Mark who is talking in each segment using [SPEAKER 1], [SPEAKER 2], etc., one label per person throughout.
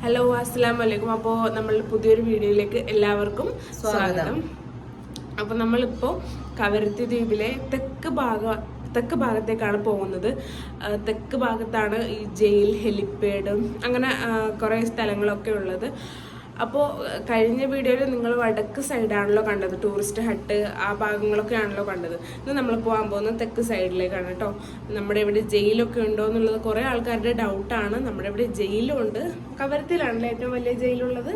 [SPEAKER 1] Hello അസ്സലാമു അലൈക്കും. അപ്പോൾ നമ്മൾ പുതിയൊരു വീഡിയോയിലേക്ക് എല്ലാവർക്കും സ്വാഗതം. അപ്പോൾ നമ്മളിപ്പോൾ കവരത്തി ദ്വീപിലെ തെക്ക് ഭാഗത്തേക്കാണ് പോകുന്നത്. തെക്ക് ഭാഗത്താണ് ഈ ജയിൽ, ഹെലിപ്പാഡും അങ്ങനെ കുറേ സ്ഥലങ്ങളൊക്കെ ഉള്ളത്. അപ്പോൾ കഴിഞ്ഞ വീഡിയോയിൽ നിങ്ങൾ വടക്ക് സൈഡാണല്ലോ കണ്ടത്, ടൂറിസ്റ്റ് ഹട്ട് ആ ഭാഗങ്ങളൊക്കെ ആണല്ലോ കണ്ടത്. ഇന്ന് നമ്മൾ പോകാൻ പോകുന്നത് തെക്ക് സൈഡിലേക്കാണ് കേട്ടോ. നമ്മുടെ ഇവിടെ ജയിലൊക്കെ ഉണ്ടോ എന്നുള്ളത് കുറേ ആൾക്കാരുടെ ഡൗട്ടാണ്. നമ്മുടെ ഇവിടെ ജയിലും ഉണ്ട്. കവരത്തിലാണല്ലോ ഏറ്റവും വലിയ ജയിലുള്ളത്.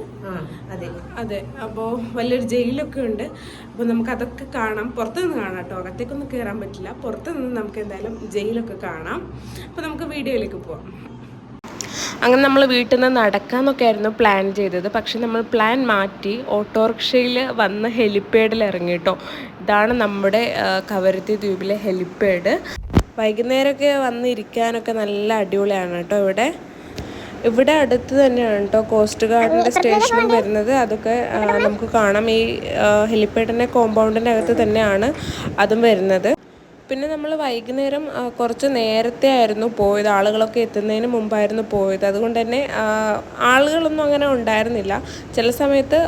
[SPEAKER 1] അതെ, അപ്പോൾ വലിയൊരു ജയിലൊക്കെ ഉണ്ട്. അപ്പോൾ നമുക്ക് അതൊക്കെ കാണാം. പുറത്തുനിന്ന് കാണാം കേട്ടോ, അകത്തേക്കൊന്നും കയറാൻ പറ്റില്ല. പുറത്തുനിന്ന് നമുക്ക് എന്തായാലും ജയിലൊക്കെ കാണാം. അപ്പോൾ നമുക്ക് വീഡിയോയിലേക്ക് പോവാം. അങ്ങനെ നമ്മൾ വീട്ടിൽ നിന്ന് നടക്കാമെന്നൊക്കെ ആയിരുന്നു പ്ലാൻ ചെയ്തത്. പക്ഷെ നമ്മൾ പ്ലാൻ മാറ്റി ഓട്ടോറിക്ഷയിൽ വന്ന് ഹെലിപ്പാഡിൽ ഇറങ്ങി കേട്ടോ. ഇതാണ് നമ്മുടെ കവരത്തി ദ്വീപിലെ ഹെലിപ്പാഡ്. വൈകുന്നേരമൊക്കെ വന്നിരിക്കാനൊക്കെ നല്ല അടിപൊളിയാണ് കേട്ടോ. ഇവിടെ അടുത്ത് തന്നെയാണ് കേട്ടോ കോസ്റ്റ് ഗാർഡിൻ്റെ സ്റ്റേഷനും വരുന്നത്. അതൊക്കെ നമുക്ക് കാണാം. ഈ ഹെലിപ്പാഡിൻ്റെ കോമ്പൗണ്ടിൻ്റെ അകത്ത് തന്നെയാണ് അതും വരുന്നത്. പിന്നെ നമ്മൾ വൈകുന്നേരം കുറച്ച് നേരത്തെ ആയിരുന്നു പോയത്. ആളുകളൊക്കെ എത്തുന്നതിന് മുമ്പായിരുന്നു പോയത്. അതുകൊണ്ട് തന്നെ ആളുകളൊന്നും അങ്ങനെ ഉണ്ടായിരുന്നില്ല. ചില സമയത്ത്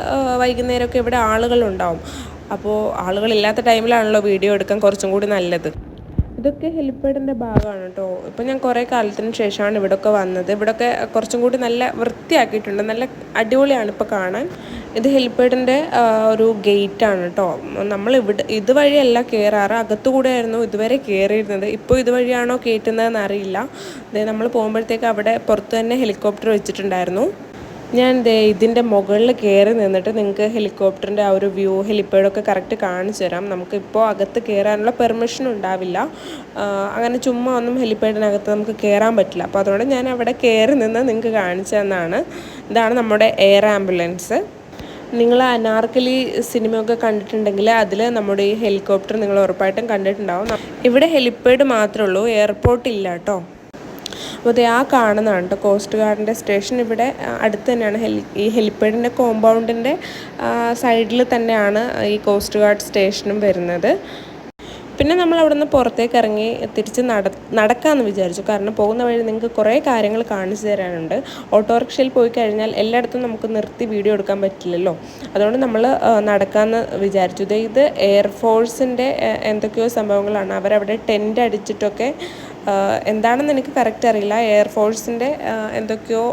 [SPEAKER 1] വൈകുന്നേരമൊക്കെ ഇവിടെ ആളുകളുണ്ടാവും. അപ്പോൾ ആളുകളില്ലാത്ത ടൈമിലാണല്ലോ വീഡിയോ എടുക്കാൻ കുറച്ചും കൂടി നല്ലത്. ഇതൊക്കെ ഹെലിപ്പാഡിൻ്റെ ഭാഗമാണ് കേട്ടോ. ഇപ്പം ഞാൻ കുറേ കാലത്തിന് ശേഷമാണ് ഇവിടെയൊക്കെ വന്നത്. ഇവിടെയൊക്കെ കുറച്ചും കൂടി നല്ല വൃത്തിയാക്കിയിട്ടുണ്ട്. നല്ല അടിപൊളിയാണ് ഇപ്പോൾ കാണാൻ. ഇത് ഹെലിപ്പാഡിൻ്റെ ഒരു ഗേറ്റാണ് കേട്ടോ. നമ്മൾ ഇതുവഴിയല്ല കയറാറ്, അകത്തുകൂടെ ആയിരുന്നു ഇതുവരെ കയറിയിരുന്നത്. ഇപ്പോൾ ഇതുവഴിയാണോ കയറ്റുന്നതെന്ന് അറിയില്ല. നമ്മൾ പോകുമ്പോഴത്തേക്ക് അവിടെ പുറത്ത് തന്നെ ഹെലികോപ്റ്റർ വെച്ചിട്ടുണ്ടായിരുന്നു. ഞാൻ ഇതിൻ്റെ മുകളിൽ കയറി നിന്നിട്ട് നിങ്ങൾക്ക് ഹെലികോപ്റ്ററിൻ്റെ ആ ഒരു വ്യൂ, ഹെലിപ്പാഡൊക്കെ കറക്റ്റ് കാണിച്ചു തരാം. നമുക്കിപ്പോൾ അകത്ത് കയറാനുള്ള പെർമിഷൻ ഉണ്ടാവില്ല. അങ്ങനെ ചുമ്മാ ഒന്നും ഹെലിപ്പാഡിനകത്ത് നമുക്ക് കയറാൻ പറ്റില്ല. അപ്പോൾ അതുകൊണ്ട് ഞാൻ അവിടെ കയറി നിന്ന് നിങ്ങൾക്ക് കാണിച്ചു തന്നാണ്. ഇതാണ് നമ്മുടെ എയർ ആംബുലൻസ്. നിങ്ങൾ അനാർക്കലി സിനിമയൊക്കെ കണ്ടിട്ടുണ്ടെങ്കിൽ അതിൽ നമ്മുടെ ഈ ഹെലികോപ്റ്റർ നിങ്ങൾ ഉറപ്പായിട്ടും കണ്ടിട്ടുണ്ടാവും. ഇവിടെ ഹെലിപ്പാഡ് മാത്രമേ ഉള്ളൂ, എയർപോർട്ട് ഇല്ല കേട്ടോ. അപ്പോൾ ഇത് ആ കാണുന്നതാണ് കേട്ടോ കോസ്റ്റ് ഗാർഡിൻ്റെ സ്റ്റേഷൻ. ഇവിടെ അടുത്ത് തന്നെയാണ് ഈ ഹെലിപ്പാഡിൻ്റെ കോമ്പൗണ്ടിൻ്റെ സൈഡിൽ തന്നെയാണ് ഈ കോസ്റ്റ് ഗാർഡ് സ്റ്റേഷനും വരുന്നത്. പിന്നെ നമ്മൾ അവിടെ നിന്ന് പുറത്തേക്ക് ഇറങ്ങി തിരിച്ച് നടക്കാമെന്ന് വിചാരിച്ചു. കാരണം പോകുന്ന വഴി നിങ്ങൾക്ക് കുറേ കാര്യങ്ങൾ കാണിച്ചു തരാനുണ്ട്. ഓട്ടോറിക്ഷയിൽ പോയി കഴിഞ്ഞാൽ എല്ലായിടത്തും നമുക്ക് നിർത്തി വീഡിയോ എടുക്കാൻ പറ്റില്ലല്ലോ. അതുകൊണ്ട് നമ്മൾ നടക്കാമെന്ന് വിചാരിച്ചു. ഇത് എയർഫോഴ്സിൻ്റെ എന്തൊക്കെയോ സംഭവങ്ങളാണ്. അവരവിടെ ടെൻ്റ് അടിച്ചിട്ടൊക്കെ, എന്താണെന്ന് എനിക്ക് കറക്റ്റ് അറിയില്ല, എയർഫോഴ്സിൻ്റെ എന്തൊക്കെയോ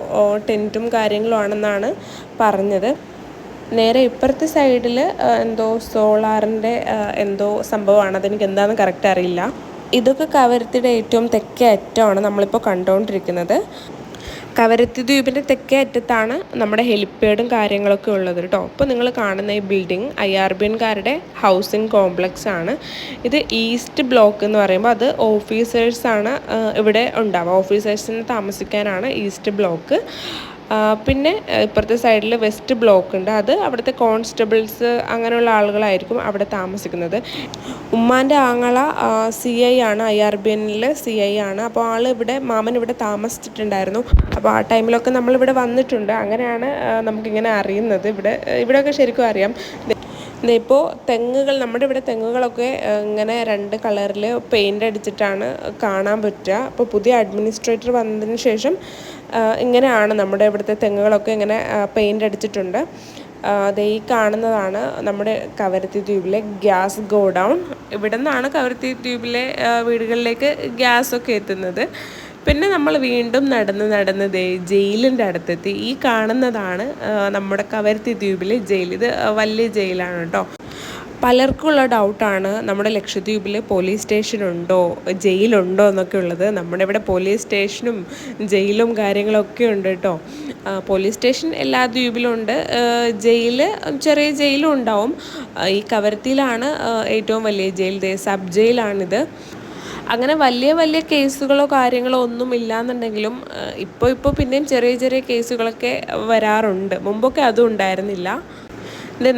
[SPEAKER 1] ടെൻറ്റും കാര്യങ്ങളും ആണെന്നാണ് പറഞ്ഞത്. നേരെ ഇപ്പുറത്തെ സൈഡിൽ എന്തോ സോളാറിൻ്റെ എന്തോ സംഭവമാണ്. അതെനിക്ക് എന്താണെന്ന് കറക്റ്റ് അറിയില്ല. ഇതൊക്കെ കവരത്തിയുടെ ഏറ്റവും തെക്കേ അറ്റമാണ് നമ്മളിപ്പോൾ കണ്ടുകൊണ്ടിരിക്കുന്നത്. കവരത്തി ദ്വീപിൻ്റെ തെക്കേ അറ്റത്താണ് നമ്മുടെ ഹെലിപ്പാഡും കാര്യങ്ങളൊക്കെ ഉള്ളത് കേട്ടോ. ഇപ്പോൾ നിങ്ങൾ കാണുന്ന ഈ ബിൽഡിംഗ് IRBNകാരുടെ ഹൗസിംഗ് കോംപ്ലക്സ് ആണ്. ഇത് ഈസ്റ്റ് ബ്ലോക്ക് എന്ന് പറയുമ്പോൾ അത് ഓഫീസേഴ്സാണ് ഇവിടെ ഉണ്ടാവുക. ഓഫീസേഴ്സിന് താമസിക്കാനാണ് ഈസ്റ്റ് ബ്ലോക്ക്. പിന്നെ ഇപ്പുറത്തെ സൈഡിൽ വെസ്റ്റ് ബ്ലോക്ക് ഉണ്ട്. അത് അവിടുത്തെ കോൺസ്റ്റബിൾസ് അങ്ങനെയുള്ള ആളുകളായിരിക്കും അവിടെ താമസിക്കുന്നത്. ഉമ്മാൻ്റെ ആങ്ങള CI ആണ്, IRBNൽ CI ആണ്. അപ്പോൾ മാമൻ ഇവിടെ താമസിച്ചിട്ടുണ്ടായിരുന്നു. അപ്പോൾ ആ ടൈമിലൊക്കെ നമ്മളിവിടെ വന്നിട്ടുണ്ട്. അങ്ങനെയാണ് നമുക്കിങ്ങനെ അറിയുന്നത്. ഇവിടെയൊക്കെ ശരിക്കും അറിയാം. ഇപ്പോൾ നമ്മുടെ ഇവിടെ തെങ്ങുകളൊക്കെ ഇങ്ങനെ 2 കളറിൽ പെയിൻ്റ് അടിച്ചിട്ടാണ് കാണാൻ പറ്റുക. അപ്പോൾ പുതിയ അഡ്മിനിസ്ട്രേറ്റർ വന്നതിന് ശേഷം ഇങ്ങനെയാണ് നമ്മുടെ ഇവിടുത്തെ തെങ്ങുകളൊക്കെ ഇങ്ങനെ പെയിൻ്റ് അടിച്ചിട്ടുണ്ട്. ഈ കാണുന്നതാണ് നമ്മുടെ കവരത്തി ദ്വീപിലെ ഗ്യാസ് ഗോഡൗൺ. ഇവിടെ നിന്നാണ് കവരത്തി ദ്വീപിലെ വീടുകളിലേക്ക് ഗ്യാസൊക്കെ എത്തുന്നത്. പിന്നെ നമ്മൾ വീണ്ടും നടന്ന് ജയിലിൻ്റെ അടുത്തെത്തി. ഈ കാണുന്നതാണ് നമ്മുടെ കവരത്തി ദ്വീപിലെ ജയിൽ. ഇത് വലിയ ജയിലാണ് കേട്ടോ. പലർക്കുള്ള ഡൗട്ടാണ് നമ്മുടെ ലക്ഷദ്വീപിൽ പോലീസ് സ്റ്റേഷൻ ഉണ്ടോ, ജയിലുണ്ടോ എന്നൊക്കെ ഉള്ളത്. നമ്മുടെ ഇവിടെ പോലീസ് സ്റ്റേഷനും ജയിലും കാര്യങ്ങളൊക്കെ ഉണ്ട് കേട്ടോ. പോലീസ് സ്റ്റേഷൻ എല്ലാ ദ്വീപിലും ഉണ്ട്. ചെറിയ ജയിലും ഉണ്ടാവും. ഈ കവരത്തിയിലാണ് ഏറ്റവും വലിയ ജയിൽ. സബ് ജയിലാണിത്. അങ്ങനെ വലിയ കേസുകളോ കാര്യങ്ങളോ ഒന്നും ഇല്ലാന്നുണ്ടെങ്കിലും ഇപ്പോൾ പിന്നെയും ചെറിയ കേസുകളൊക്കെ വരാറുണ്ട്. മുമ്പൊക്കെ അതും ഉണ്ടായിരുന്നില്ല.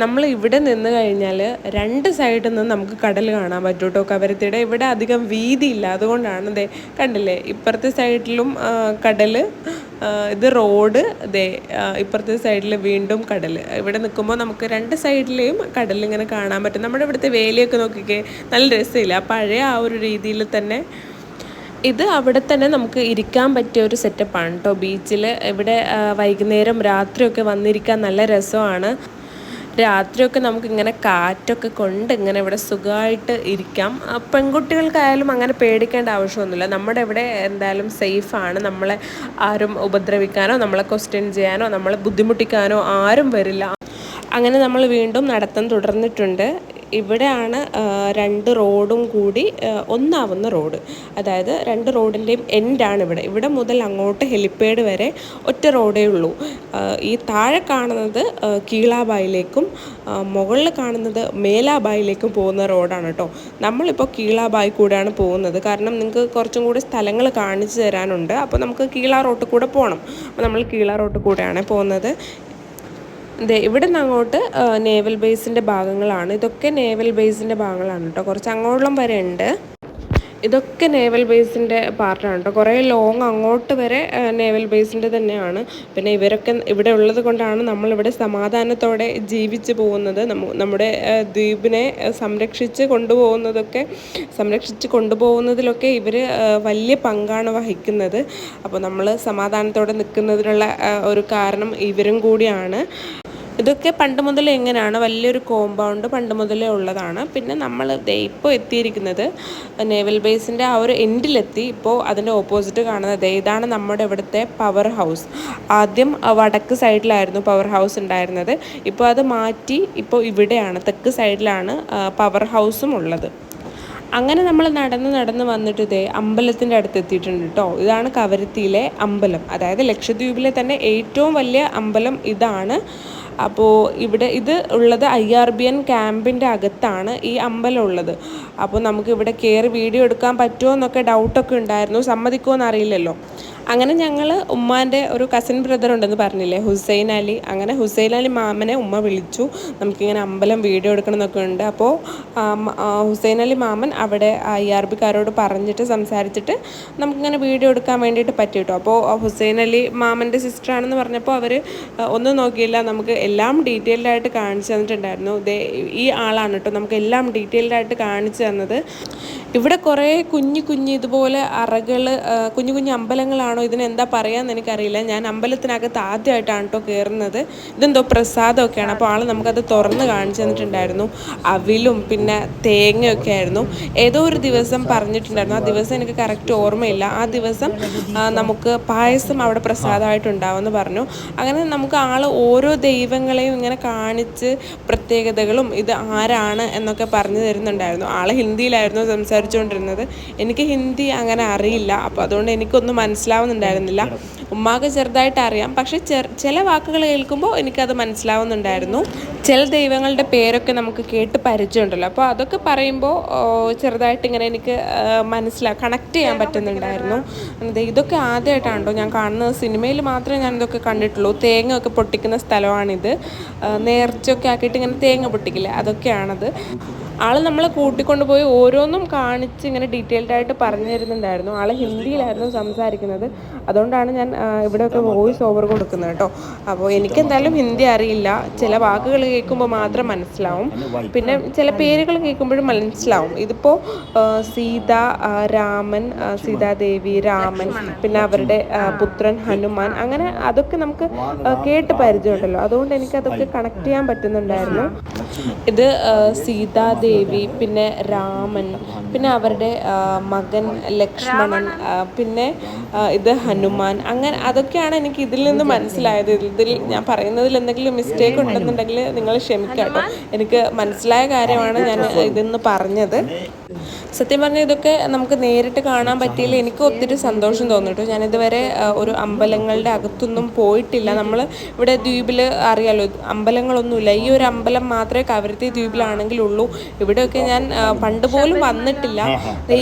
[SPEAKER 1] നമ്മൾ ഇവിടെ നിന്ന് കഴിഞ്ഞാൽ 2 സൈഡിൽ നിന്ന് നമുക്ക് കടൽ കാണാൻ പറ്റും കേട്ടോ. കവരത്തിയുടെ ഇവിടെ അധികം വീതിയില്ല. അതുകൊണ്ടാണ് കണ്ടില്ലേ, ഇപ്പുറത്തെ സൈഡിലും കടൽ, ഇത് റോഡ്, ഇപ്പുറത്തെ സൈഡിൽ വീണ്ടും കടൽ. ഇവിടെ നിൽക്കുമ്പോൾ നമുക്ക് 2 സൈഡിലെയും കടൽ ഇങ്ങനെ കാണാൻ പറ്റും. നമ്മുടെ ഇവിടുത്തെ വേലിയൊക്കെ നോക്കിക്കേ, നല്ല രസമില്ല. പഴയ ആ ഒരു രീതിയിൽ തന്നെ ഇത് അവിടെ തന്നെ നമുക്ക് ഇരിക്കാൻ പറ്റിയ ഒരു സെറ്റപ്പാണ് കേട്ടോ. ബീച്ചിൽ ഇവിടെ വൈകുന്നേരം രാത്രിയൊക്കെ വന്നിരിക്കാൻ നല്ല രസമാണ്. രാത്രിയൊക്കെ നമുക്കിങ്ങനെ കാറ്റൊക്കെ കൊണ്ട് ഇങ്ങനെ ഇവിടെ സുഖമായിട്ട് ഇരിക്കാം. പെൺകുട്ടികൾക്കായാലും അങ്ങനെ പേടിക്കേണ്ട ആവശ്യമൊന്നുമില്ല. നമ്മുടെ ഇവിടെ എന്തായാലും സേഫാണ്. നമ്മളെ ആരും ഉപദ്രവിക്കാനോ നമ്മളെ ക്വസ്റ്റ്യൻ ചെയ്യാനോ നമ്മളെ ബുദ്ധിമുട്ടിക്കാനോ ആരും വരില്ല. അങ്ങനെ നമ്മൾ വീണ്ടും നടത്തം തുടർന്നിട്ടുണ്ട്. ഇവിടെയാണ് 2 റോഡും കൂടി ഒന്നാവുന്ന റോഡ്. അതായത് 2 റോഡിൻ്റെയും എൻഡാണ് ഇവിടെ. ഇവിടെ മുതൽ അങ്ങോട്ട് ഹെലിപ്പാഡ് വരെ ഒറ്റ റോഡേ ഉള്ളൂ. ഈ താഴെ കാണുന്നത് കീളാബായിലേക്കും മുകളിൽ കാണുന്നത് മേലാബായിലേക്കും പോകുന്ന റോഡാണ് കേട്ടോ. നമ്മളിപ്പോൾ കീളാബായി കൂടെയാണ് പോകുന്നത്. കാരണം നിങ്ങൾക്ക് കുറച്ചും കൂടി സ്ഥലങ്ങൾ കാണിച്ചു തരാനുണ്ട്. അപ്പോൾ നമുക്ക് കീളാ റോട്ടിൽ കൂടെ പോകണം. അപ്പോൾ നമ്മൾ കീളാ റോട്ടിൽ കൂടെയാണ് പോകുന്നത്. ഇവിടെ നിന്ന് അങ്ങോട്ട് നേവൽ ബേസിൻ്റെ ഭാഗങ്ങളാണ്. ഇതൊക്കെ നേവൽ ബേസിൻ്റെ ഭാഗങ്ങളാണ് കേട്ടോ. കുറച്ച് അങ്ങോളം വരെ ഉണ്ട്. ഇതൊക്കെ നേവൽ ബേസിൻ്റെ പാർട്ടാണ് കേട്ടോ. കുറേ ലോങ് അങ്ങോട്ട് വരെ നേവൽ ബേസിൻ്റെ തന്നെയാണ്. പിന്നെ ഇവരൊക്കെ ഇവിടെ ഉള്ളത് കൊണ്ടാണ് നമ്മളിവിടെ സമാധാനത്തോടെ ജീവിച്ച് പോകുന്നത്. നമ്മുടെ ദ്വീപിനെ സംരക്ഷിച്ച് കൊണ്ടുപോകുന്നതിലൊക്കെ ഇവർ വലിയ പങ്കാണ് വഹിക്കുന്നത്. അപ്പോൾ നമ്മൾ സമാധാനത്തോടെ നിൽക്കുന്നതിനുള്ള ഒരു കാരണം ഇവരും കൂടിയാണ്. ഇതൊക്കെ പണ്ട് മുതലേ എങ്ങനെയാണ്, വലിയൊരു കോമ്പൗണ്ട് പണ്ട് മുതലേ ഉള്ളതാണ്. പിന്നെ നമ്മൾ ഇപ്പോൾ എത്തിയിരിക്കുന്നത് നേവൽ ബേസിൻ്റെ ആ ഒരു എൻഡിലെത്തി. ഇപ്പോൾ അതിൻ്റെ ഓപ്പോസിറ്റ് കാണുന്നത് ഇതാണ് നമ്മുടെ ഇവിടുത്തെ പവർ ഹൗസ്. ആദ്യം വടക്ക് സൈഡിലായിരുന്നു പവർ ഹൗസ് ഉണ്ടായിരുന്നത്. ഇപ്പോൾ അത് മാറ്റി ഇപ്പോൾ ഇവിടെയാണ്, തെക്ക് സൈഡിലാണ് പവർ ഹൗസും ഉള്ളത്. അങ്ങനെ നമ്മൾ നടന്ന് വന്നിട്ട് അമ്പലത്തിൻ്റെ അടുത്ത് എത്തിയിട്ടുണ്ട് കേട്ടോ. ഇതാണ് കവരത്തിയിലെ അമ്പലം. അതായത് ലക്ഷദ്വീപിലെ തന്നെ ഏറ്റവും വലിയ അമ്പലം ഇതാണ്. അപ്പോൾ ഇത് ഉള്ളത് IRBN ക്യാമ്പിൻ്റെ അകത്താണ് ഈ അമ്പലം ഉള്ളത്. അപ്പോൾ നമുക്ക് ഇവിടെ കയറി വീഡിയോ എടുക്കാൻ പറ്റുമോ എന്നൊക്കെ ഡൗട്ടൊക്കെ ഉണ്ടായിരുന്നു. സമ്മതിക്കുമോ എന്നറിയില്ലല്ലോ. അങ്ങനെ ഞങ്ങൾ ഉമ്മാൻ്റെ ഒരു കസിൻ ബ്രദർ ഉണ്ടെന്ന് പറഞ്ഞില്ലേ, ഹുസൈൻ അലി. അങ്ങനെ ഹുസൈൻ അലി മാമനെ ഉമ്മ വിളിച്ചു. നമുക്കിങ്ങനെ അമ്പലം വീഡിയോ എടുക്കണം എന്നൊക്കെ ഉണ്ട്. അപ്പോൾ ഹുസൈൻ അലി മാമൻ അവിടെ IRBക്കാരോട് പറഞ്ഞിട്ട് സംസാരിച്ചിട്ട് നമുക്കിങ്ങനെ വീഡിയോ എടുക്കാൻ വേണ്ടിയിട്ട് പറ്റി കേട്ടോ. അപ്പോൾ ഹുസൈൻ അലി മാമൻ്റെ സിസ്റ്ററാണെന്ന് പറഞ്ഞപ്പോൾ അവർ ഒന്നും നോക്കിയില്ല, നമുക്ക് എല്ലാം ഡീറ്റെയിൽഡായിട്ട് കാണിച്ചു തന്നിട്ടുണ്ടായിരുന്നു. ഈ ആളാണ് കേട്ടോ നമുക്ക് എല്ലാം ഡീറ്റെയിൽഡായിട്ട് കാണിച്ചു തന്നത്. ഇവിടെ കുറേ കുഞ്ഞു ഇതുപോലെ അറകൾ, കുഞ്ഞു അമ്പലങ്ങളാണോ ഇതിനെന്താ പറയാമെന്ന് എനിക്കറിയില്ല. ഞാൻ അമ്പലത്തിനകത്ത് ആദ്യമായിട്ടാണ് കേട്ടോ കയറുന്നത്. ഇതെന്തോ പ്രസാദമൊക്കെയാണ്. അപ്പോൾ ആൾ നമുക്കത് തുറന്ന് കാണിച്ചു തന്നിട്ടുണ്ടായിരുന്നു. അവിലും പിന്നെ തേങ്ങയൊക്കെ ആയിരുന്നു. ഏതോ ഒരു ദിവസം പറഞ്ഞിട്ടുണ്ടായിരുന്നു. ആ ദിവസം എനിക്ക് കറക്റ്റ് ഓർമ്മയില്ല. ആ ദിവസം നമുക്ക് പായസം അവിടെ പ്രസാദമായിട്ടുണ്ടാവുമെന്ന് പറഞ്ഞു. അങ്ങനെ നമുക്ക് ആൾ ഓരോ ദൈവങ്ങളെയും ഇങ്ങനെ കാണിച്ച് പ്രത്യേകതകളും ഇത് ആരാണ് എന്നൊക്കെ പറഞ്ഞു തരുന്നുണ്ടായിരുന്നു. ആൾ ഹിന്ദിയിലായിരുന്നു സംസാരിച്ചുകൊണ്ടിരുന്നത്. എനിക്ക് ഹിന്ദി അങ്ങനെ അറിയില്ല. അപ്പോൾ അതുകൊണ്ട് എനിക്കൊന്നും മനസ്സിലാവുന്നുണ്ടായിരുന്നില്ല. ഉമ്മാക്ക് ചെറുതായിട്ട് അറിയാം, പക്ഷേ ചില വാക്കുകൾ കേൾക്കുമ്പോൾ എനിക്കത് മനസ്സിലാവുന്നുണ്ടായിരുന്നു. ചില ദൈവങ്ങളുടെ പേരൊക്കെ നമുക്ക് കേട്ട് പരിചയമുണ്ടല്ലോ. അപ്പോൾ അതൊക്കെ പറയുമ്പോൾ ചെറുതായിട്ട് ഇങ്ങനെ എനിക്ക് കണക്ട് ചെയ്യാൻ പറ്റുന്നുണ്ടായിരുന്നു. ഇതൊക്കെ ആദ്യമായിട്ടാണോ ഞാൻ കാണുന്നത്. സിനിമയിൽ മാത്രമേ ഞാൻ ഇതൊക്കെ കണ്ടിട്ടുള്ളൂ. തേങ്ങ ഒക്കെ പൊട്ടിക്കുന്ന സ്ഥലമാണിത്. നേർച്ചയൊക്കെ ആക്കിയിട്ട് ഇങ്ങനെ തേങ്ങ പൊട്ടിക്കില്ലേ, അതൊക്കെയാണത്. ആൾ നമ്മളെ കൂട്ടിക്കൊണ്ടുപോയി ഓരോന്നും കാണിച്ച് ഇങ്ങനെ ഡീറ്റെയിൽഡായിട്ട് പറഞ്ഞു തരുന്നുണ്ടായിരുന്നു. ആൾ ഹിന്ദിയിലായിരുന്നു സംസാരിക്കുന്നത്. അതുകൊണ്ടാണ് ഞാൻ ഇവിടെയൊക്കെ വോയിസ് ഓവർ കൊടുക്കുന്നത് കേട്ടോ. അപ്പോൾ എനിക്കെന്തായാലും ഹിന്ദി അറിയില്ല. ചില വാക്കുകൾ കേൾക്കുമ്പോൾ മാത്രം മനസ്സിലാവും. പിന്നെ ചില പേരുകൾ കേൾക്കുമ്പോഴും മനസ്സിലാവും. ഇതിപ്പോൾ സീത, രാമൻ, സീതാദേവി, രാമൻ, പിന്നെ അവരുടെ പുത്രൻ ഹനുമാൻ, അങ്ങനെ അതൊക്കെ നമുക്ക് കേട്ട് പരിചയമുണ്ടല്ലോ. അതുകൊണ്ട് എനിക്കതൊക്കെ കണക്ട് ചെയ്യാൻ പറ്റുന്നുണ്ടായിരുന്നു. ഇത് സീതാദേവി, പിന്നെ രാമൻ, പിന്നെ അവരുടെ മകൻ ലക്ഷ്മണൻ, പിന്നെ ഇത് ഹനുമാൻ. അങ്ങനെ അതൊക്കെയാണ് എനിക്ക് ഇതിൽ നിന്ന് മനസ്സിലായത്. ഇതിൽ ഞാൻ പറയുന്നതിൽ എന്തെങ്കിലും മിസ്റ്റേക്ക് ഉണ്ടെന്നുണ്ടെങ്കിൽ നിങ്ങൾ ക്ഷമിക്കാം കേട്ടോ. എനിക്ക് മനസ്സിലായ കാര്യമാണ് ഞാൻ ഇതെന്ന് പറഞ്ഞത്. സത്യം പറഞ്ഞാൽ ഇതൊക്കെ നമുക്ക് നേരിട്ട് കാണാൻ പറ്റിയില്ല. എനിക്ക് ഒത്തിരി സന്തോഷം തോന്നിട്ടു. ഞാനിതുവരെ ഒരു അമ്പലങ്ങളുടെ അകത്തൊന്നും പോയിട്ടില്ല. നമ്മൾ ഇവിടെ ദ്വീപിൽ അറിയാലോ അമ്പലങ്ങളൊന്നുമില്ല. ഈ ഒരു അമ്പലം മാത്രമേ കവരത്തി ദ്വീപിലാണെങ്കിലുള്ളൂ. ഇവിടെയൊക്കെ ഞാൻ പണ്ട് പോലും വന്നിട്ടില്ല.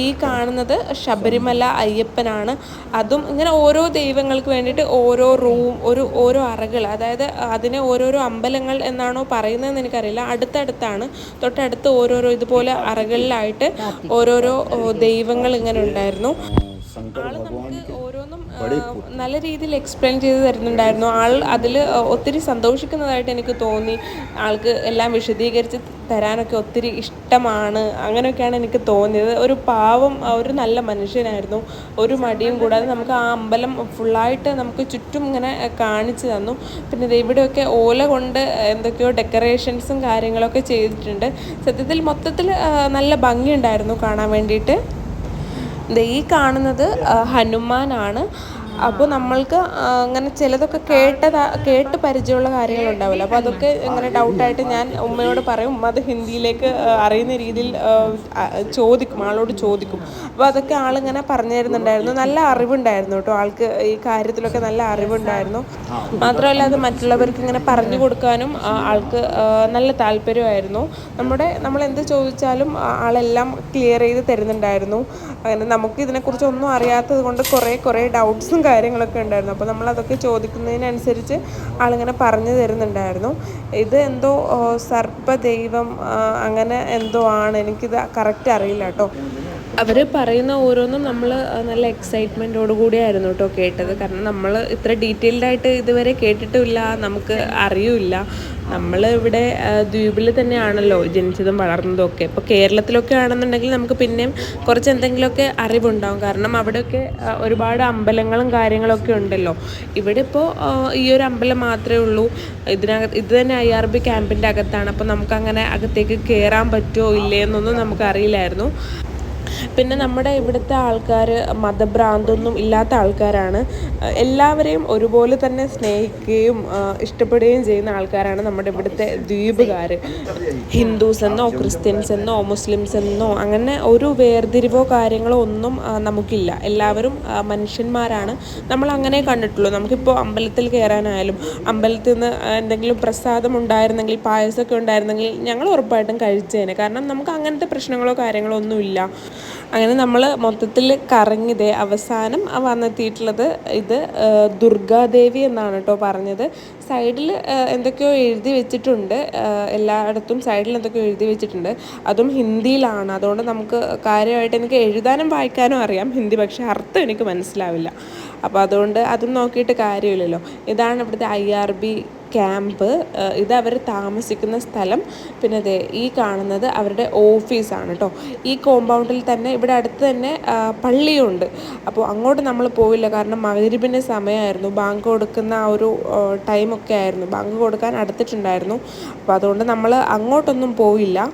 [SPEAKER 1] ഈ കാണുന്നത് ശബരിമല അയ്യപ്പനാണ്. അതും ഇങ്ങനെ ഓരോ ദൈവങ്ങൾക്ക് വേണ്ടിയിട്ട് ഓരോ റൂം, ഓരോ അറകൾ, അതായത് അതിനെ ഓരോരോ അമ്പലങ്ങൾ എന്നാണോ പറയുന്നതെന്ന് എനിക്കറിയില്ല. അടുത്തടുത്താണ്, തൊട്ടടുത്ത് ഓരോരോ ഇതുപോലെ അറകളിലായിട്ട് ഓരോരോ ദൈവങ്ങൾ ഇങ്ങനെ ഉണ്ടായിരുന്നു. ആള് നമുക്ക് ഓരോന്നും നല്ല രീതിയിൽ എക്സ്പ്ലെയിൻ ചെയ്ത് തരുന്നുണ്ടായിരുന്നു. ആൾ അതിൽ ഒത്തിരി സന്തോഷിക്കുന്നതായിട്ട് എനിക്ക് തോന്നി. ആൾക്ക് എല്ലാം വിശദീകരിച്ച് തരാനൊക്കെ ഒത്തിരി ഇഷ്ടമാണ്. അങ്ങനെയൊക്കെയാണ് എനിക്ക് തോന്നിയത്. ഒരു പാവം ഒരു നല്ല മനുഷ്യനായിരുന്നു. ഒരു മടിയും കൂടാതെ നമുക്ക് ആ അമ്പലം ഫുള്ളായിട്ട് നമുക്ക് ചുറ്റും ഇങ്ങനെ കാണിച്ചു തന്നു. പിന്നെ ഇവിടെയൊക്കെ ഓല കൊണ്ട് എന്തൊക്കെയോ ഡെക്കറേഷൻസും കാര്യങ്ങളൊക്കെ ചെയ്തിട്ടുണ്ട്. സത്യത്തിൽ മൊത്തത്തിൽ നല്ല ഭംഗിയുണ്ടായിരുന്നു കാണാൻ വേണ്ടിയിട്ട്. ഈ കാണുന്നത് ഹനുമാനാണ്. അപ്പോൾ നമ്മൾക്ക് അങ്ങനെ ചിലതൊക്കെ കേട്ട് പരിചയമുള്ള കാര്യങ്ങളുണ്ടാവില്ല. അപ്പോൾ അതൊക്കെ ഇങ്ങനെ ഡൗട്ടായിട്ട് ഞാൻ ഉമ്മയോട് പറയും. ഉമ്മ അത് ഹിന്ദിയിലേക്ക് അറിയുന്ന രീതിയിൽ ആളോട് ചോദിക്കും. അപ്പോൾ അതൊക്കെ ആളിങ്ങനെ പറഞ്ഞു തരുന്നുണ്ടായിരുന്നു. നല്ല അറിവുണ്ടായിരുന്നു കേട്ടോ ആൾക്ക്. ഈ കാര്യത്തിലൊക്കെ നല്ല അറിവുണ്ടായിരുന്നു. മാത്രമല്ല അത് മറ്റുള്ളവർക്ക് ഇങ്ങനെ പറഞ്ഞു കൊടുക്കാനും ആൾക്ക് നല്ല താല്പര്യമായിരുന്നു. നമ്മൾ എന്ത് ചോദിച്ചാലും ആളെല്ലാം ക്ലിയർ ചെയ്ത് തരുന്നുണ്ടായിരുന്നു. അങ്ങനെ നമുക്ക് ഇതിനെക്കുറിച്ചൊന്നും അറിയാത്തത് കൊണ്ട് കുറേ ഡൗട്ട്സും കാര്യങ്ങളൊക്കെ ഉണ്ടായിരുന്നു. അപ്പോൾ നമ്മളതൊക്കെ ചോദിക്കുന്നതിനനുസരിച്ച് ആളിങ്ങനെ പറഞ്ഞു തരുന്നുണ്ടായിരുന്നു. ഇത് എന്തോ സർപ്പദൈവം അങ്ങനെ എന്തോ ആണ്. എനിക്കിത് കറക്റ്റ് അറിയില്ല കേട്ടോ. അവർ പറയുന്ന ഓരോന്നും നമ്മൾ നല്ല എക്സൈറ്റ്മെൻറ്റോടു കൂടിയായിരുന്നു കേട്ടോ കേട്ടത്. കാരണം നമ്മൾ ഇത്ര ഡീറ്റെയിൽഡായിട്ട് ഇതുവരെ കേട്ടിട്ടുമില്ല, നമുക്ക് അറിയില്ല. നമ്മൾ ഇവിടെ ദ്വീപിൽ തന്നെയാണല്ലോ ജനിച്ചതും വളർന്നതും ഒക്കെ. ഇപ്പോൾ കേരളത്തിലൊക്കെ ആണെന്നുണ്ടെങ്കിൽ നമുക്ക് പിന്നെയും കുറച്ച് എന്തെങ്കിലുമൊക്കെ അറിവുണ്ടാവും. കാരണം അവിടെയൊക്കെ ഒരുപാട് അമ്പലങ്ങളും കാര്യങ്ങളൊക്കെ ഉണ്ടല്ലോ. ഇവിടെ ഇപ്പോൾ ഈ ഒരു അമ്പലം മാത്രമേ ഉള്ളൂ. ഇത് തന്നെ IRB ക്യാമ്പിൻ്റെ അകത്താണ്. അപ്പോൾ നമുക്കങ്ങനെ അകത്തേക്ക് കയറാൻ പറ്റുമോ ഇല്ലേ എന്നൊന്നും നമുക്കറിയില്ലായിരുന്നു. പിന്നെ നമ്മുടെ ഇവിടുത്തെ ആൾക്കാർ മതഭ്രാന്തൊന്നും ഇല്ലാത്ത ആൾക്കാരാണ്. എല്ലാവരെയും ഒരുപോലെ തന്നെ സ്നേഹിക്കുകയും ഇഷ്ടപ്പെടുകയും ചെയ്യുന്ന ആൾക്കാരാണ് നമ്മുടെ ഇവിടുത്തെ ദ്വീപുകാർ. ഹിന്ദുസ് എന്നോ ക്രിസ്ത്യൻസ് എന്നോ മുസ്ലിംസ് എന്നോ അങ്ങനെ ഒരു വേർതിരിവോ കാര്യങ്ങളോ ഒന്നും നമുക്കില്ല. എല്ലാവരും മനുഷ്യന്മാരാണ്. നമ്മൾ അങ്ങനെ കണ്ടിട്ടുള്ളൂ. നമുക്കിപ്പോൾ അമ്പലത്തിൽ കയറാനായാലും അമ്പലത്തിൽ നിന്ന് എന്തെങ്കിലും പ്രസാദം ഉണ്ടായിരുന്നെങ്കിൽ, പായസമൊക്കെ ഉണ്ടായിരുന്നെങ്കിൽ ഞങ്ങൾ ഉറപ്പായിട്ടും കഴിച്ചേനെ. കാരണം നമുക്ക് അങ്ങനത്തെ പ്രശ്നങ്ങളോ കാര്യങ്ങളോ ഒന്നുമില്ല. അങ്ങനെ നമ്മൾ മൊത്തത്തിൽ കറങ്ങിയതേ അവസാനം വന്നെത്തിയിട്ടുള്ളത് ഇത് ദുർഗാദേവി എന്നാണ് കേട്ടോ പറഞ്ഞത്. സൈഡിൽ എന്തൊക്കെയോ എഴുതി വെച്ചിട്ടുണ്ട്. എല്ലായിടത്തും സൈഡിൽ എന്തൊക്കെയോ എഴുതി വെച്ചിട്ടുണ്ട്. അതും ഹിന്ദിയിലാണ്. അതുകൊണ്ട് നമുക്ക് കാര്യമായിട്ട് എനിക്ക് എഴുതാനും വായിക്കാനും അറിയാം ഹിന്ദി, പക്ഷേ അർത്ഥം എനിക്ക് മനസ്സിലാവില്ല. അപ്പോൾ അതുകൊണ്ട് അതും നോക്കിയിട്ട് കാര്യമില്ലല്ലോ. ഇതാണ് ഇവിടുത്തെ IRB ക്യാമ്പ്. ഇത് അവർ താമസിക്കുന്ന സ്ഥലം. പിന്നെ അതെ ഈ കാണുന്നത് അവരുടെ ഓഫീസാണ് കേട്ടോ. ഈ കോമ്പൗണ്ടിൽ തന്നെ ഇവിടെ അടുത്ത് തന്നെ പള്ളിയുണ്ട്. അപ്പോൾ അങ്ങോട്ട് നമ്മൾ പോയില്ല. കാരണം മഗ്‌രിബിൻ്റെ സമയമായിരുന്നു. ബാങ്ക് കൊടുക്കുന്ന ആ ഒരു ടൈമൊക്കെ ആയിരുന്നു. ബാങ്ക് കൊടുക്കാൻ അടുത്തിട്ടുണ്ടായിരുന്നു. അപ്പോൾ അതുകൊണ്ട് നമ്മൾ അങ്ങോട്ടൊന്നും പോയില്ല.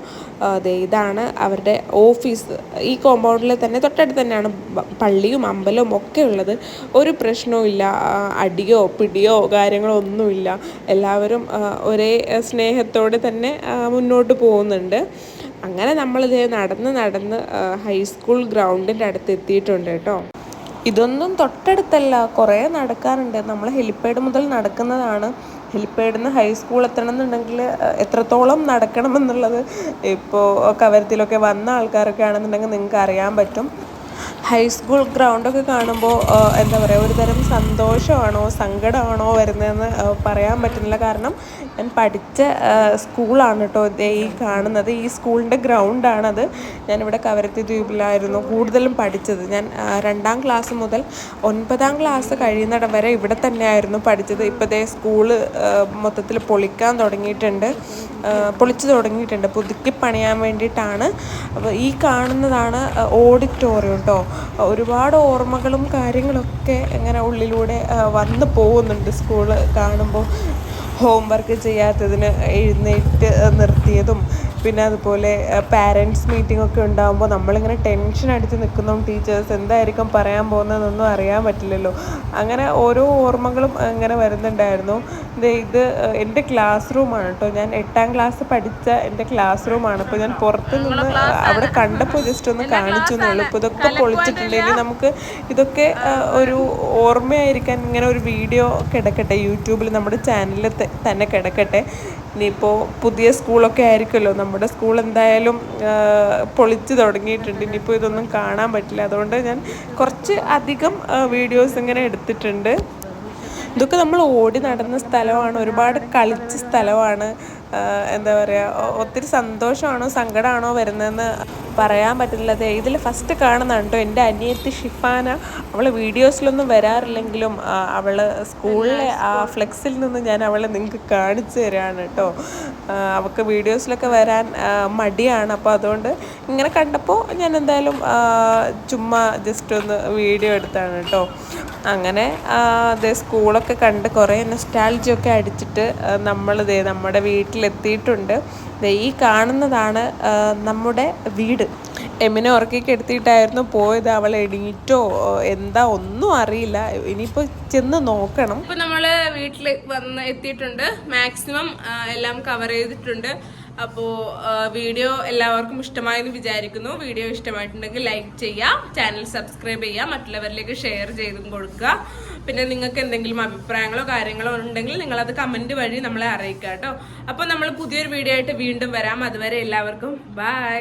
[SPEAKER 1] അതെ ഇതാണ് അവരുടെ ഓഫീസ്. ഈ കോമ്പൗണ്ടിൽ തന്നെ തൊട്ടടുത്ത് തന്നെയാണ് പള്ളിയും അമ്പലവും ഒക്കെ ഉള്ളത്. ഒരു പ്രശ്നവും ഇല്ല. അടിയോ പിടിയോ കാര്യങ്ങളോ ഒന്നുമില്ല. എല്ലാവരും ഒരേ സ്നേഹത്തോടെ തന്നെ മുന്നോട്ട് പോകുന്നുണ്ട്. അങ്ങനെ നമ്മളിത് നടന്ന് ഹൈസ്കൂൾ ഗ്രൗണ്ടിൻ്റെ അടുത്ത് എത്തിയിട്ടുണ്ട് കേട്ടോ. ഇതൊന്നും തൊട്ടടുത്തല്ല, കുറേ നടക്കാറുണ്ട്. നമ്മൾ ഹെലിപ്പാഡ് മുതൽ നടക്കുന്നതാണ്. ഹെലിപ്പാഡിൽ നിന്ന് ഹൈസ്കൂൾ എത്തണം എന്നുണ്ടെങ്കിൽ എത്രത്തോളം നടക്കണമെന്നുള്ളത് ഇപ്പോൾ കവരത്തിലൊക്കെ വന്ന ആൾക്കാരൊക്കെ ആണെന്നുണ്ടെങ്കിൽ നിങ്ങൾക്ക് അറിയാൻ പറ്റും. ഹൈസ്കൂൾ ഗ്രൗണ്ടൊക്കെ കാണുമ്പോൾ എന്താ പറയുക, ഒരു തരം സന്തോഷമാണോ സങ്കടമാണോ വരുന്നതെന്ന് പറയാൻ പറ്റുന്നില്ല. കാരണം ഞാൻ പഠിച്ച സ്കൂളാണ് കേട്ടോ ഈ കാണുന്നത്. ഈ സ്കൂളിൻ്റെ ഗ്രൗണ്ടാണത്. ഞാനിവിടെ കവരത്തി ദ്വീപിലായിരുന്നു കൂടുതലും പഠിച്ചത്. ഞാൻ 2ാം ക്ലാസ് മുതൽ 9ാം ക്ലാസ് കഴിയുന്നിടം വരെ ഇവിടെ തന്നെയായിരുന്നു പഠിച്ചത്. ഇപ്പോഴത്തെ സ്കൂള് മൊത്തത്തിൽ പൊളിച്ചു തുടങ്ങിയിട്ടുണ്ട്. പുതുക്കി പണിയാൻ വേണ്ടിയിട്ടാണ്. അപ്പോൾ ഈ കാണുന്നതാണ് ഓഡിറ്റോറിയം കേട്ടോ. ഒരുപാട് ഓർമ്മകളും കാര്യങ്ങളൊക്കെ ഇങ്ങനെ ഉള്ളിലൂടെ വന്നു പോകുന്നുണ്ട്. സ്കൂള് കാണുമ്പോൾ ഹോംവർക്ക് ചെയ്യാത്തതിന് എഴുന്നേറ്റ് നിർത്തിയതും, പിന്നെ അതുപോലെ പാരൻറ്റ്സ് മീറ്റിംഗ് ഒക്കെ ഉണ്ടാകുമ്പോൾ നമ്മളിങ്ങനെ ടെൻഷൻ അടിച്ച് നിൽക്കുന്നതും ടീച്ചേഴ്സ് എന്തായിരിക്കും പറയാൻ പോകുന്നതെന്നൊന്നും അറിയാൻ പറ്റില്ലല്ലോ. അങ്ങനെ ഓരോ ഓർമ്മകളും അങ്ങനെ വരുന്നുണ്ടായിരുന്നു. ഇത് എൻ്റെ ക്ലാസ് റൂമാണ് കേട്ടോ. ഞാൻ 8ാം ക്ലാസ് പഠിച്ച എൻ്റെ ക്ലാസ് റൂമാണ്. ഇപ്പോൾ ഞാൻ പുറത്ത് നിന്ന് അവിടെ കണ്ടപ്പോൾ ജസ്റ്റ് ഒന്ന് കാണിച്ചു എന്നുള്ളൂ. ഇപ്പോൾ ഇതൊക്കെ പൊളിച്ചിട്ടുണ്ടെങ്കിൽ നമുക്ക് ഇതൊക്കെ ഒരു ഓർമ്മയായിരിക്കാൻ ഇങ്ങനെ ഒരു വീഡിയോ കിടക്കട്ടെ യൂട്യൂബിൽ, നമ്മുടെ ചാനലിൽ തന്നെ കിടക്കട്ടെ. ഇനിയിപ്പോൾ പുതിയ സ്കൂളൊക്കെ ആയിരിക്കുമല്ലോ. നമ്മുടെ സ്കൂൾ എന്തായാലും പൊളിച്ച് തുടങ്ങിയിട്ടുണ്ട്. ഇനിയിപ്പോൾ ഇതൊന്നും കാണാൻ പറ്റില്ല. അതുകൊണ്ട് ഞാൻ കുറച്ച് അധികം വീഡിയോസ് ഇങ്ങനെ എടുത്തിട്ടുണ്ട്. ഇതൊക്കെ നമ്മൾ ഓടി നടന്ന സ്ഥലമാണ്, ഒരുപാട് കളിച്ച സ്ഥലമാണ്. എന്താ പറയുക, ഒത്തിരി സന്തോഷമാണോ സങ്കടമാണോ വരുന്നതെന്ന് പറയാൻ പറ്റില്ല. ഇതിൽ ഫസ്റ്റ് കാണുന്നതാണ് കേട്ടോ എൻ്റെ അനിയത്തി ഷിഫാന. അവൾ വീഡിയോസിലൊന്നും വരാറില്ലെങ്കിലും അവൾ സ്കൂളിലെ ആ ഫ്ലെക്സിൽ നിന്ന് ഞാൻ അവളെ നിങ്ങൾക്ക് കാണിച്ചു തരാണ് കേട്ടോ. അവൾക്ക് വീഡിയോസിലൊക്കെ വരാൻ മടിയാണ്. അപ്പോൾ അതുകൊണ്ട് ഇങ്ങനെ കണ്ടപ്പോൾ ഞാൻ എന്തായാലും ചുമ്മാ ജസ്റ്റ് ഒന്ന് വീഡിയോ എടുത്താണ് കേട്ടോ. അങ്ങനെ സ്കൂളൊക്കെ കണ്ട് കുറേ നൊസ്റ്റാൾജിയൊക്കെ അടിച്ചിട്ട് നമ്മുടെ വീട്ടിലെത്തിയിട്ടുണ്ട്. ഈ കാണുന്നതാണ് നമ്മുടെ വീട്. എമ്മിനെ ഉറക്കിക്ക് എടുത്തിട്ടായിരുന്നു പോയത്. അവൾ എണീറ്റോ എന്താ ഒന്നും അറിയില്ല. ഇനിയിപ്പോൾ ചെന്ന് നോക്കണം. ഇപ്പം നമ്മൾ വീട്ടിൽ എത്തിയിട്ടുണ്ട്. മാക്സിമം എല്ലാം കവർ ചെയ്തിട്ടുണ്ട്. അപ്പോൾ വീഡിയോ എല്ലാവർക്കും ഇഷ്ടമായെന്ന് വിചാരിക്കുന്നു. വീഡിയോ ഇഷ്ടമായിട്ടുണ്ടെങ്കിൽ ലൈക്ക് ചെയ്യാം, ചാനൽ സബ്സ്ക്രൈബ് ചെയ്യാം, മറ്റുള്ളവരിലേക്ക് ഷെയർ ചെയ്തും കൊടുക്കുക. പിന്നെ നിങ്ങൾക്ക് എന്തെങ്കിലും അഭിപ്രായങ്ങളോ കാര്യങ്ങളോ ഉണ്ടെങ്കിൽ നിങ്ങളത് കമൻറ്റ് വഴി നമ്മളെ അറിയിക്കുക കേട്ടോ. അപ്പോൾ നമ്മൾ പുതിയൊരു വീഡിയോ ആയിട്ട് വീണ്ടും വരാം. അതുവരെ എല്ലാവർക്കും ബൈ.